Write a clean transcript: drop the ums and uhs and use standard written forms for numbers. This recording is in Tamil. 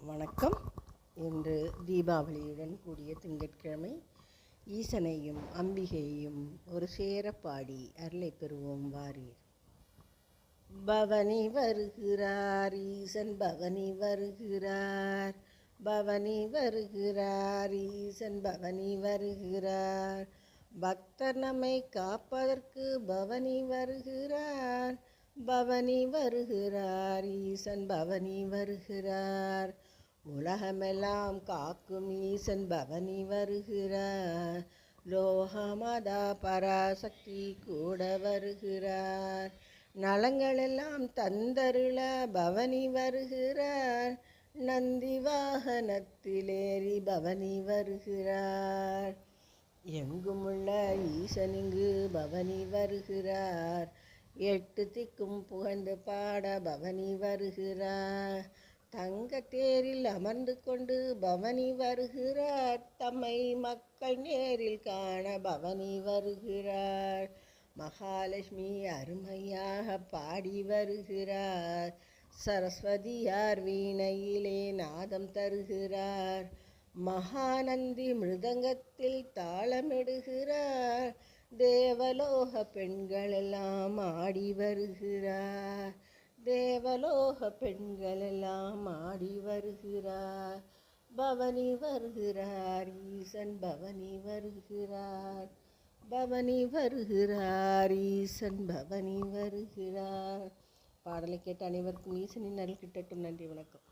வணக்கம். இன்று தீபாவளியுடன் கூடிய திங்கட்கிழமை. ஈசனையும் அம்பிகையையும் ஒரு சேரப்பாடி அருளை பெறுவோம் வாரீர். பவனி வருகிறார் ஈசன், பவனி வருகிறார், பவனி வருகிறார் ஈசன், பவனி வருகிறார். பக்தர் நம்மை காப்பதற்கு பவனி வருகிறார், பவனி வருகிறார் ஈசன், பவனி வருகிறார். உலகமெல்லாம் காக்கும் ஈசன் பவனி வருகிறார். லோகமாதா பராசக்தி கூட வருகிறார். நலங்களெல்லாம் தந்தருள பவனி வருகிறார். நந்தி வாகனத்திலேறி பவனி வருகிறார். எங்குமுள்ள ஈசனிங்கு பவனி வருகிறார். 8 திக்கும் புகழ்ந்து பாட பவனி வருகிறார். தங்க தேரில் அமர்ந்து கொண்டு பவனி வருகிறார். தம்மை மக்கள் நேரில் காண பவனி வருகிறார். மகாலட்சுமி அருமையாக பாடி வருகிறார். சரஸ்வதியார் வீணையிலே நாதம் தருகிறார். மகாநந்தி மிருதங்கத்தில் தாளமிடுகிறார். தேவலோக பெண்களெல்லாம் ஆடி வருகிறார். தேவலோக பெண்களெல்லாம் ஆடி வருகிறார். பவனி வருகிறார் ஈசன், பவனி வருகிறார், பவனி வருகிறார் ஈசன், பவனி வருகிறார். பாடலை கேட்ட அனைவருக்கும் ஈசனின் அருள் கிட்டட்டும். நன்றி, வணக்கம்.